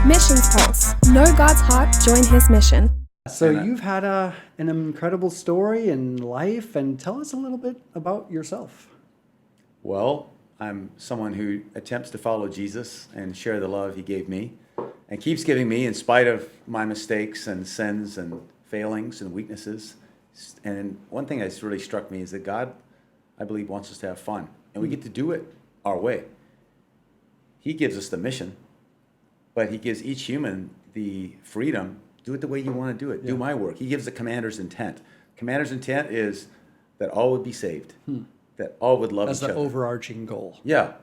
Missions Pulse. Know God's heart, join his mission. So you've had an incredible story in life, and tell us a little bit about yourself. Well, I'm someone who attempts to follow Jesus and share the love he gave me and keeps giving me in spite of my mistakes and sins and failings and weaknesses. And one thing that's really struck me is that God, I believe, wants us to have fun, and we get to do it our way. He gives us the mission, but he gives each human the freedom. Do it the way you want to do it. Yeah. Do my work. He gives the commander's intent. Commander's intent is that all would be saved, that all would love each other. That's the overarching goal. Yeah.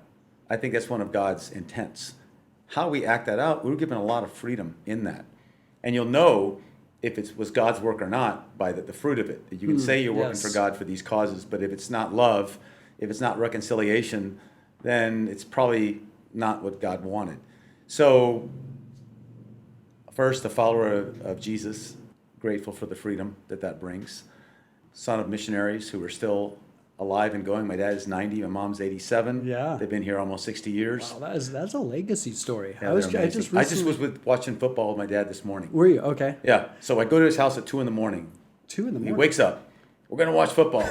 I think that's one of God's intents. How we act that out, we're given a lot of freedom in that. And you'll know if it was God's work or not by the fruit of it. You can say you're working for God for these causes, but if it's not love, if it's not reconciliation, then it's probably not what God wanted. So, first, a follower of Jesus, grateful for the freedom that brings. Son of missionaries who are still alive and going. My dad is 90, my mom's 87. Yeah. They've been here almost 60 years. Wow, that's a legacy story. Yeah, I just was watching football with my dad this morning. Were you? Okay. Yeah. So I go to his house at 2 in the morning. 2 in the morning? He wakes up. We're going to watch football.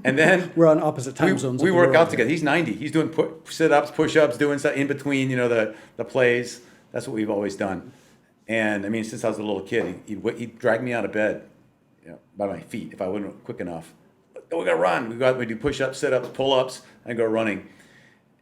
And then we're on opposite time zones. We work out together. He's 90. He's doing sit-ups, push-ups, doing stuff in between, the plays. That's what we've always done. And I mean, since I was a little kid, he'd drag me out of bed, by my feet if I wasn't quick enough. We're gonna run. We do push-ups, sit-ups, pull-ups, and go running.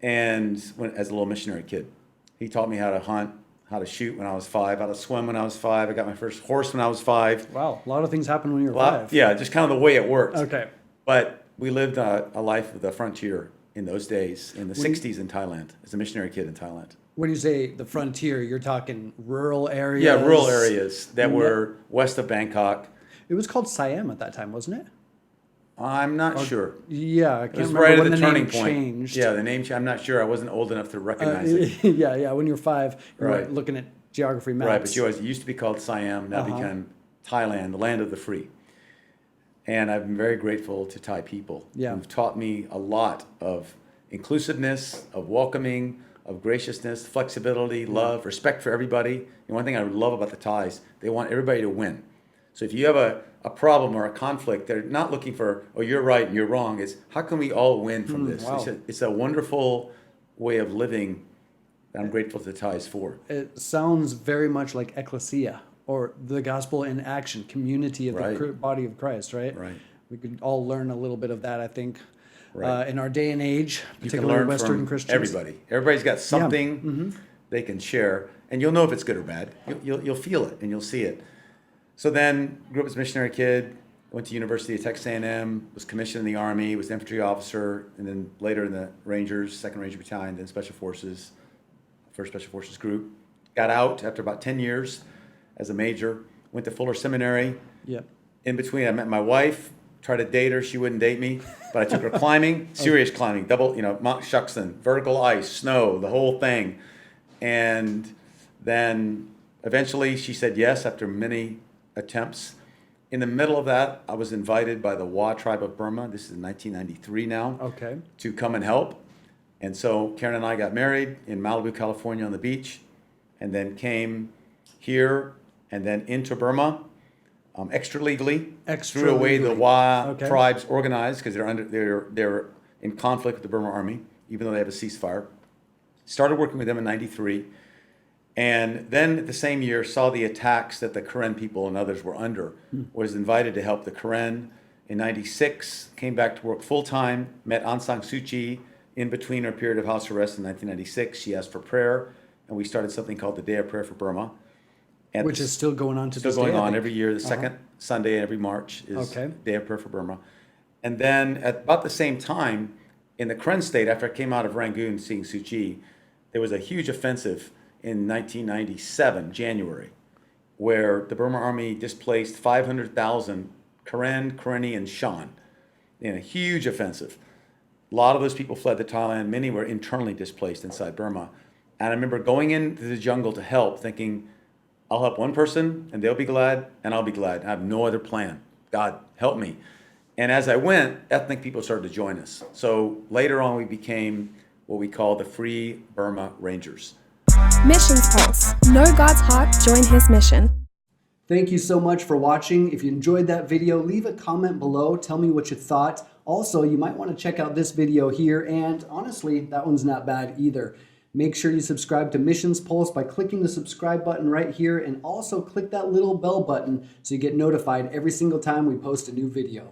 And as a little missionary kid, he taught me how to hunt, how to shoot when I was 5, how to swim when I was 5. I got my first horse when I was 5. Wow, a lot of things happened when you were 5. Yeah, just kind of the way it worked. Okay. But we lived a life of the frontier in those days, in the 60s in Thailand, as a missionary kid in Thailand. When you say the frontier, you're talking rural areas? Yeah, rural areas that were west of Bangkok. It was called Siam at that time, wasn't it? I'm not sure. Yeah, I can't remember right when at the turning name point. changed. Yeah, the name. I'm not sure. I wasn't old enough to recognize it. Yeah. When you're 5, you're right. looking at geography maps. Right, but it used to be called Siam. Now became Thailand, the land of the free. And I've been very grateful to Thai people who've taught me a lot of inclusiveness, of welcoming, of graciousness, flexibility, love, respect for everybody. And one thing I love about the Thais, they want everybody to win. So if you have a problem or a conflict, they're not looking for, oh, you're right and you're wrong. It's how can we all win from this? Wow. It's a wonderful way of living that I'm grateful to the Thais for. It sounds very much like ecclesia, or the gospel in action, community of the body of Christ, right? Right. We could all learn a little bit of that, I think, right. In our day and age, you particularly Western Christians. Everybody's got something they can share, and you'll know if it's good or bad. You'll feel it, and you'll see it. So then, grew up as a missionary kid, went to University of Texas A&M, was commissioned in the Army, was an infantry officer, and then later in the Rangers, 2nd Ranger Battalion, then Special Forces, 1st Special Forces Group. Got out after about 10 years as a major, went to Fuller Seminary. Yep. In between, I met my wife, tried to date her, she wouldn't date me, but I took her climbing, serious climbing, Mount Shuxton, vertical ice, snow, the whole thing. And then eventually she said yes after many attempts. In the middle of that, I was invited by the Wa tribe of Burma, this is 1993 now, to come and help. And so Karen and I got married in Malibu, California on the beach, and then came here and then into Burma, extra legally, through a way the Wa tribes organized because they're in conflict with the Burma army, even though they have a ceasefire. Started working with them in 93. And then the same year saw the attacks that the Karen people and others were under. Was invited to help the Karen in 96, came back to work full-time, met Aung San Suu Kyi in between her period of house arrest in 1996. She asked for prayer, and we started something called the Day of Prayer for Burma. And which is still going on to this day. Still going on every year. The second Sunday in every March is Day of Prayer for Burma. And then at about the same time, in the Karen state, after I came out of Rangoon seeing Suu Kyi, there was a huge offensive in 1997, January, where the Burma Army displaced 500,000 Karen, Karenni, and Shan in a huge offensive. A lot of those people fled to Thailand. Many were internally displaced inside Burma. And I remember going into the jungle to help, thinking, I'll help one person, and they'll be glad, and I'll be glad. I have no other plan. God, help me. And as I went, ethnic people started to join us. So later on, we became what we call the Free Burma Rangers. Missions Pulse. Know God's heart, join his mission. Thank you so much for watching. If you enjoyed that video, leave a comment below. Tell me what you thought. Also, you might want to check out this video here, and honestly, that one's not bad either. Make sure you subscribe to Missions Pulse by clicking the subscribe button right here, and also click that little bell button so you get notified every single time we post a new video.